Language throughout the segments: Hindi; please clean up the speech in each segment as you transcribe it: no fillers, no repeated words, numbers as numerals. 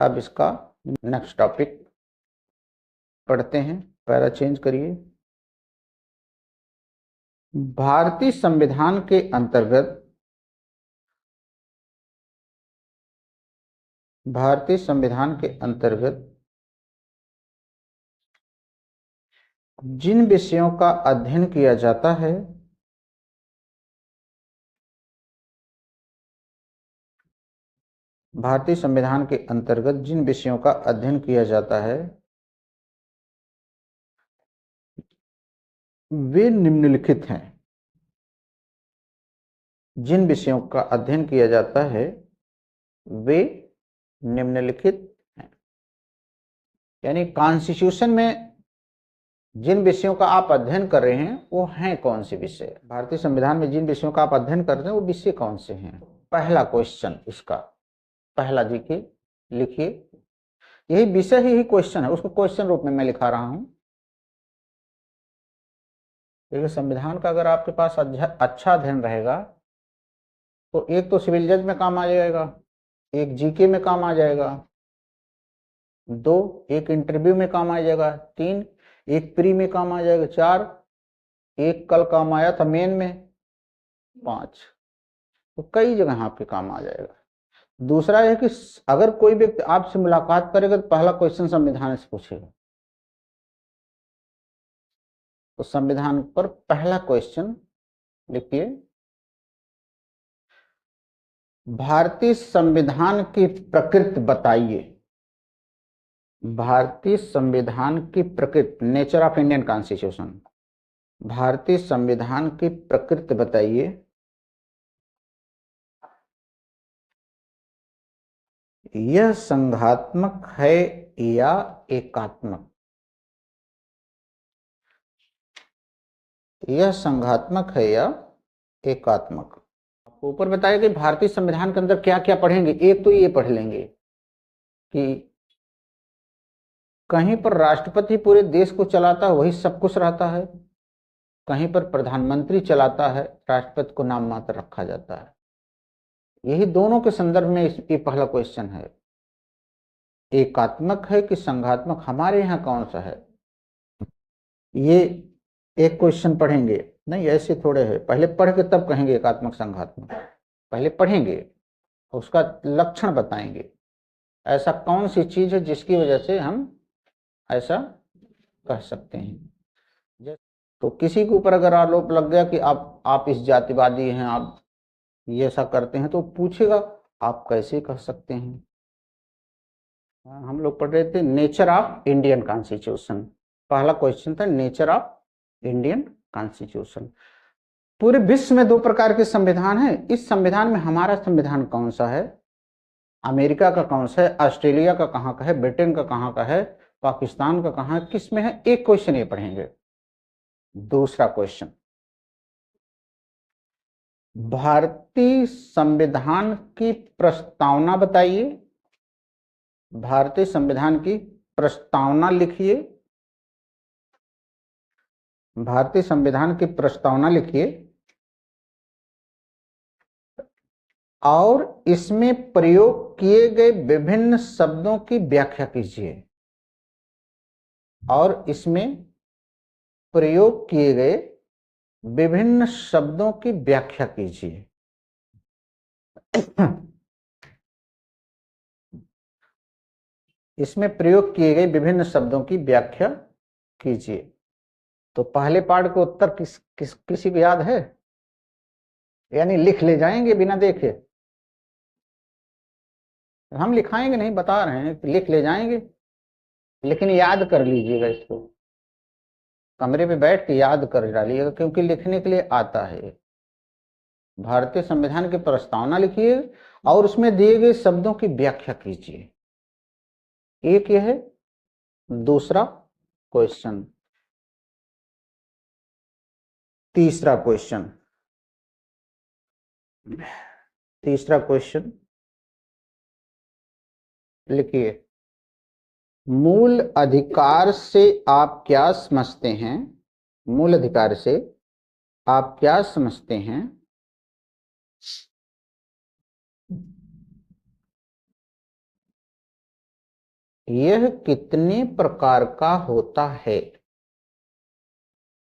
अब इसका नेक्स्ट टॉपिक पढ़ते हैं। पैरा चेंज करिए। भारतीय संविधान के अंतर्गत जिन विषयों का अध्ययन किया जाता है भारतीय संविधान के अंतर्गत जिन विषयों का अध्ययन किया जाता है वे निम्नलिखित हैं। जिन विषयों का अध्ययन किया जाता है वे निम्नलिखित हैं। यानी कॉन्स्टिट्यूशन में जिन विषयों का आप अध्ययन कर रहे हैं वो हैं कौन से विषय। भारतीय संविधान में जिन विषयों का आप अध्ययन कर रहे हैं वो विषय कौन से हैं। पहला क्वेश्चन इसका पहला लिखिए। यही विषय ही क्वेश्चन है, उसको क्वेश्चन रूप में मैं लिखा रहा हूं। देखिए, संविधान का अगर आपके पास अच्छा अध्ययन रहेगा तो एक तो सिविल जज में काम आ जाएगा, एक जीके में काम आ जाएगा, 2 एक इंटरव्यू में काम आ जाएगा, 3 एक प्री में काम आ जाएगा, 4 एक कल काम आया था मेन में, 5 तो कई जगह आपके काम आ जाएगा। दूसरा है कि अगर कोई व्यक्ति आपसे मुलाकात करेगा तो पहला क्वेश्चन संविधान से पूछेगा। तो संविधान पर पहला क्वेश्चन लिखिए, भारतीय संविधान की प्रकृति बताइए। भारतीय संविधान की प्रकृति, नेचर ऑफ इंडियन कॉन्स्टिट्यूशन। भारतीय संविधान की प्रकृति बताइए। यह संघात्मक है या एकात्मक? यह संघात्मक है या एकात्मक? आपको ऊपर बताया कि भारतीय संविधान के अंदर क्या क्या पढ़ेंगे। एक तो ये पढ़ लेंगे कि कहीं पर राष्ट्रपति पूरे देश को चलाता है, वही सब कुछ रहता है। कहीं पर प्रधानमंत्री चलाता है, राष्ट्रपति को नाम मात्र रखा जाता है। यही दोनों के संदर्भ में ये पहला क्वेश्चन है। एकात्मक है कि संघात्मक, हमारे यहाँ कौन सा है, ये एक क्वेश्चन पढ़ेंगे। नहीं, ऐसे थोड़े है, पहले पढ़ के तब कहेंगे एकात्मक संघात्मक। पहले पढ़ेंगे, उसका लक्षण बताएंगे। ऐसा कौन सी चीज है जिसकी वजह से हम ऐसा कह सकते हैं। तो किसी के ऊपर अगर आरोप लग गया कि आप इस जातिवादी हैं, आप ये ऐसा करते हैं, तो पूछेगा आप कैसे कह सकते हैं। हम लोग पढ़ रहे थे नेचर ऑफ इंडियन कॉन्स्टिट्यूशन। पहला क्वेश्चन था नेचर ऑफ इंडियन कॉन्स्टिट्यूशन। पूरे विश्व में 2 प्रकार के संविधान हैं। इस संविधान में हमारा संविधान कौन सा है, अमेरिका का कौन सा है, ऑस्ट्रेलिया का कहाँ का है, ब्रिटेन का कहाँ का है, पाकिस्तान का कहाँ है, किस में है। एक क्वेश्चन ये पढ़ेंगे। दूसरा क्वेश्चन, भारतीय संविधान की प्रस्तावना बताइए। भारतीय संविधान की प्रस्तावना लिखिए। भारतीय संविधान की प्रस्तावना लिखिए और इसमें प्रयोग किए गए विभिन्न शब्दों की व्याख्या कीजिए। और इसमें प्रयोग किए गए विभिन्न शब्दों की व्याख्या कीजिए। इसमें प्रयोग किए गए विभिन्न शब्दों की व्याख्या कीजिए। तो पहले पार्ट को उत्तर किसी को याद है? यानी लिख ले जाएंगे बिना देखे। हम लिखाएंगे नहीं, बता रहे हैं, लिख ले जाएंगे, लेकिन याद कर लीजिएगा। इसको कमरे पे बैठ के याद कर डालिएगा, क्योंकि लिखने के लिए आता है। भारतीय संविधान की प्रस्तावना लिखिए और उसमें दिए गए शब्दों की व्याख्या कीजिए। एक यह है। दूसरा क्वेश्चन, तीसरा क्वेश्चन लिखिए, मूल अधिकार से आप क्या समझते हैं? मूल अधिकार से आप क्या समझते हैं? यह कितने प्रकार का होता है?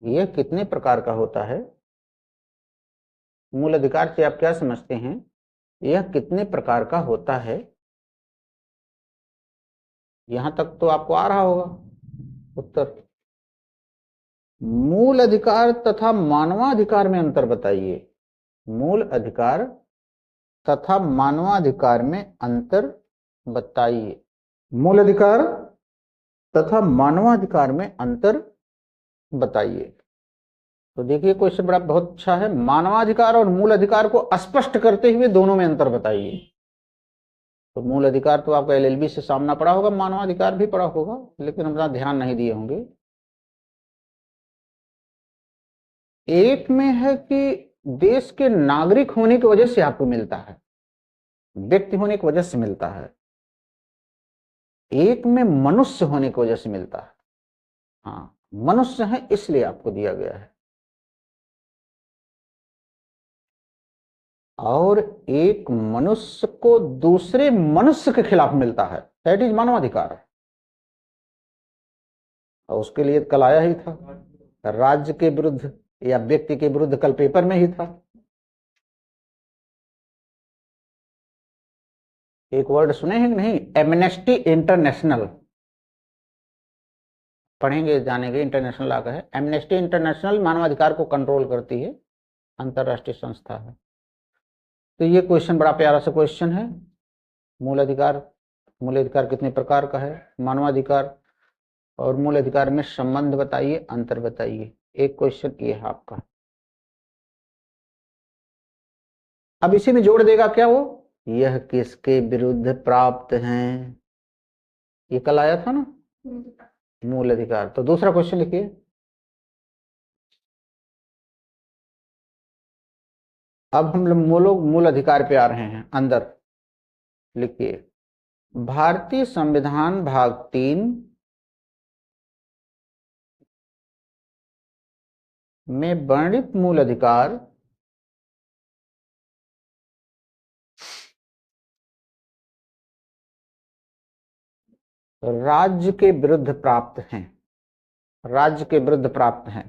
यह कितने प्रकार का होता है? मूल अधिकार से आप क्या समझते हैं? यह कितने प्रकार का होता है? यहां तक तो आपको आ रहा होगा उत्तर। मूल अधिकार तथा मानवाधिकार में अंतर बताइए। मूल अधिकार तथा मानवाधिकार में अंतर बताइए। मूल अधिकार तथा मानवाधिकार में अंतर बताइए। तो देखिए क्वेश्चन बड़ा बहुत अच्छा है। मानवाधिकार और मूल अधिकार को स्पष्ट करते हुए दोनों में अंतर बताइए। तो मूल अधिकार तो आपका एलएलबी से सामना पड़ा होगा, मानवाधिकार भी पड़ा होगा, लेकिन हम ध्यान नहीं दिए होंगे। एक में है कि देश के नागरिक होने की वजह से आपको मिलता है, व्यक्ति होने की वजह से मिलता है। एक में मनुष्य होने की वजह से मिलता है। हाँ, मनुष्य है इसलिए आपको दिया गया है। और एक मनुष्य को दूसरे मनुष्य के खिलाफ मिलता है, दैट इज मानवाधिकार। और उसके लिए कल आया ही था, राज्य के विरुद्ध या व्यक्ति के विरुद्ध, कल पेपर में ही था। एक वर्ड सुने हैं कि नहीं? Amnesty international. पढ़ेंगे जानेंगे, इंटरनेशनल लॉ का है। एमनेस्टी इंटरनेशनल मानवाधिकार को कंट्रोल करती है, अंतरराष्ट्रीय संस्था है। तो ये क्वेश्चन बड़ा प्यारा सा क्वेश्चन है। मूल अधिकार, मूल अधिकार कितने प्रकार का है, मानवाधिकार और मूल अधिकार में संबंध बताइए, अंतर बताइए। एक क्वेश्चन ये है आपका। अब इसी में जोड़ देगा क्या वो, यह किसके विरुद्ध प्राप्त हैं, ये कल आया था ना, मूल अधिकार। तो दूसरा क्वेश्चन लिखिए। अब हम लोग मूल अधिकार पे आ रहे हैं अंदर। लिखिए, भारतीय संविधान भाग 3 में वर्णित मूल अधिकार राज्य के विरुद्ध प्राप्त हैं, राज्य के विरुद्ध प्राप्त हैं।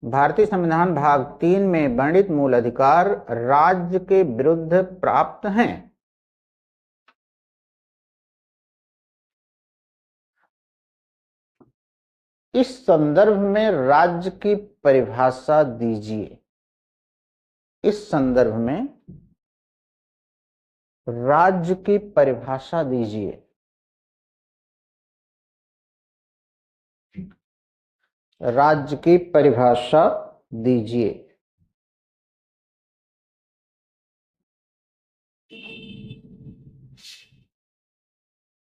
भारतीय संविधान भाग 3 में वर्णित मूल अधिकार राज्य के विरुद्ध प्राप्त हैं। इस संदर्भ में राज्य की परिभाषा दीजिए। इस संदर्भ में राज्य की परिभाषा दीजिए। राज्य की परिभाषा दीजिए।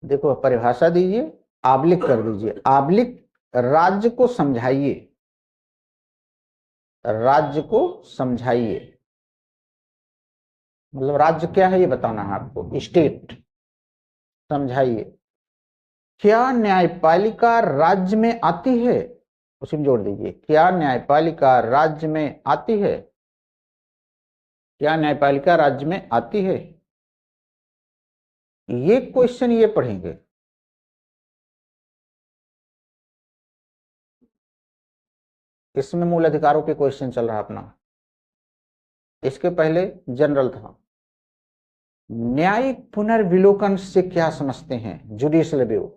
देखो, परिभाषा दीजिए, आबलिक कर दीजिए, आबलिक राज्य को समझाइए, राज्य को समझाइए। मतलब राज्य क्या है ये बताना है आपको, स्टेट समझाइए। क्या न्यायपालिका राज्य में आती है, उसी में जोड़ दीजिए, क्या न्यायपालिका राज्य में आती है, क्या न्यायपालिका राज्य में आती है। ये क्वेश्चन ये पढ़ेंगे। इसमें मूल अधिकारों पे क्वेश्चन चल रहा अपना। इसके पहले जनरल था। न्यायिक पुनर्विलोकन से क्या समझते हैं, जुडिशियल रिव्यू।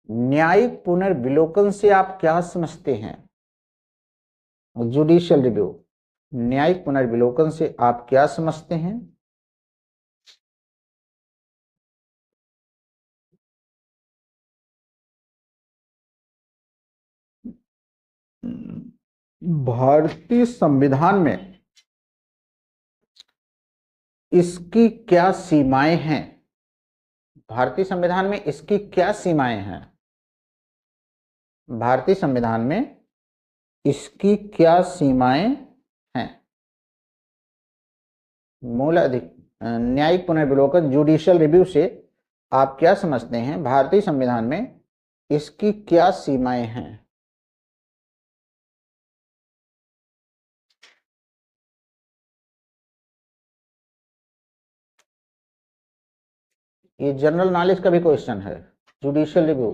न्यायिक पुनर्विलोकन से आप क्या समझते हैं, जुडिशियल रिव्यू। न्यायिक पुनर्विलोकन से आप क्या समझते हैं। भारतीय संविधान में इसकी क्या सीमाएं हैं, भारतीय संविधान में इसकी क्या सीमाएं हैं, भारतीय संविधान में इसकी क्या सीमाएं हैं। मूल अधिक न्यायिक पुनर्विलोकन, जुडिशियल रिव्यू से आप क्या समझते हैं, भारतीय संविधान में इसकी क्या सीमाएं हैं। ये जनरल नॉलेज का भी क्वेश्चन है, जुडिशियल रिव्यू।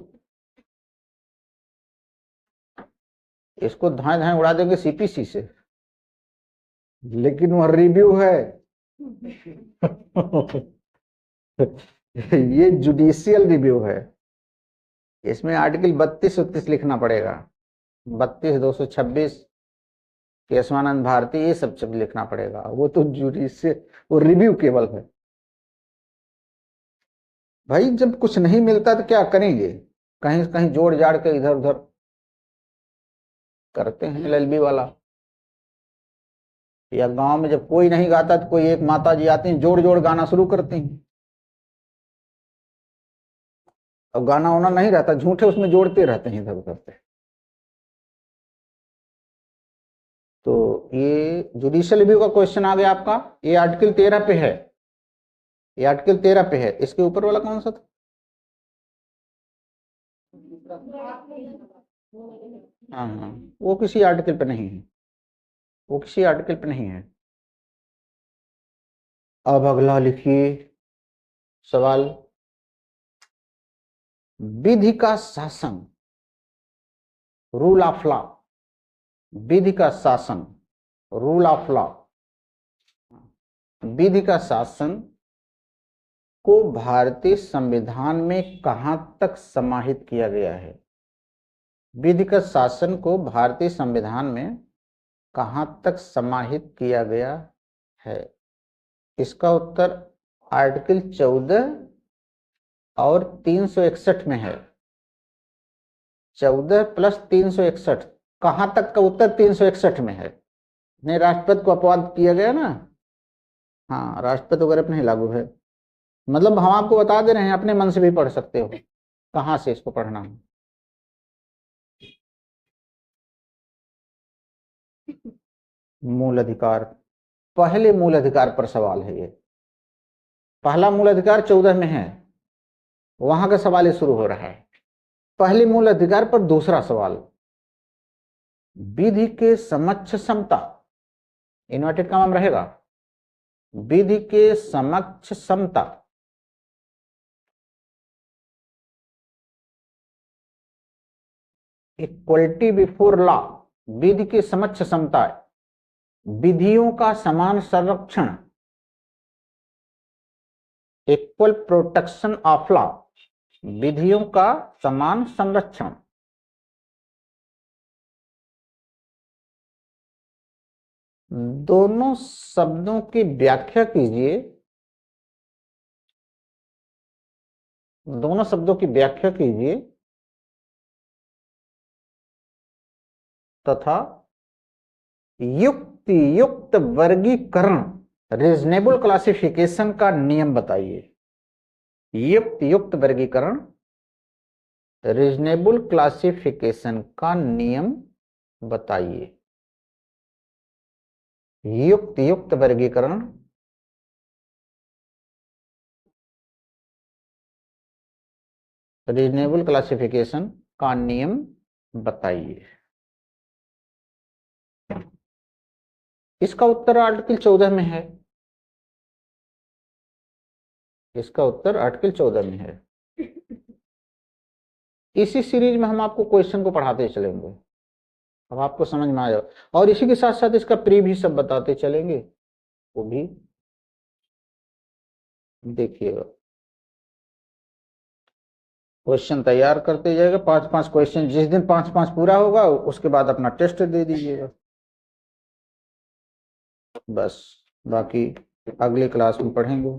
इसको धाए धाए उड़ा देंगे सीपीसी से, लेकिन वह रिव्यू है। ये जुडिशियल रिव्यू है, इसमें आर्टिकल 32-33 लिखना पड़ेगा, 32, 226, केशवानंद भारती, ये सब लिखना पड़ेगा। वो तो जुडिशियल, वो रिव्यू केवल है। भाई जब कुछ नहीं मिलता तो क्या करेंगे, कहीं कहीं जोड़ जाड़ के इधर उधर करते हैं एलएलबी वाला। या गांव में जब कोई नहीं गाता तो कोई एक माता जी आती हैं, जोड़ जोड़ गाना शुरू करती हैं। अब गाना वाना नहीं रहता, झूठे उसमें जोड़ते रहते हैं इधर उधर से। तो ये जुडिशियल रिव्यू का क्वेश्चन आ गया आपका। ये आर्टिकल 13 पे है, ये आर्टिकल 13 पे है। इसके ऊपर वाला कौन सा था? हाँ हाँ, वो किसी आर्टिकल पे नहीं है, वो किसी आर्टिकल पे नहीं है। अब अगला लिखिए सवाल, विधि का शासन, रूल ऑफ लॉ, विधि का शासन, रूल ऑफ लॉ, विधि का शासन को भारतीय संविधान में कहां तक समाहित किया गया है? विधि का शासन को भारतीय संविधान में कहां तक समाहित किया गया है? इसका उत्तर आर्टिकल 14 और 361 में है। 14 प्लस 361, कहां तक का उत्तर 361 में है। नहीं, राष्ट्रपति को अपवाद किया गया ना, हाँ राष्ट्रपति वगैरह पे नहीं लागू है। मतलब हम आपको बता दे रहे हैं, अपने मन से भी पढ़ सकते हो कहां से इसको पढ़ना है। मूल अधिकार, पहले मूल अधिकार पर सवाल है ये। पहला मूल अधिकार 14 में है, वहां का सवाल ये शुरू हो रहा है। पहले मूल अधिकार पर दूसरा सवाल, विधि के समक्ष समता, इन्वर्टेड कॉमा रहेगा, विधि के समक्ष समता, इक्वलिटी बिफोर लॉ, विधि के समक्ष समता, विधियों का समान संरक्षण, इक्वल प्रोटेक्शन ऑफ लॉ, विधियों का समान संरक्षण। दोनों शब्दों की व्याख्या कीजिए, दोनों शब्दों की व्याख्या कीजिए तथा युक्त वर्गीकरण, रीजनेबल क्लासिफिकेशन का नियम बताइए। युक्त वर्गीकरण, रीजनेबल क्लासिफिकेशन का नियम बताइए। युक्त वर्गीकरण, रीजनेबल क्लासिफिकेशन का नियम बताइए। इसका उत्तर आर्टिकल 14 में है, इसका उत्तर आर्टिकल 14 में है। इसी सीरीज में हम आपको क्वेश्चन को पढ़ाते चलेंगे, अब आपको समझ में आ जाए। और इसी के साथ साथ इसका प्री भी सब बताते चलेंगे, वो भी देखिएगा। क्वेश्चन तैयार करते जाएगा, 5-5 क्वेश्चन, जिस दिन 5-5 पूरा होगा उसके बाद अपना टेस्ट दे दीजिएगा बस। बाकी अगले क्लास में पढ़ेंगे।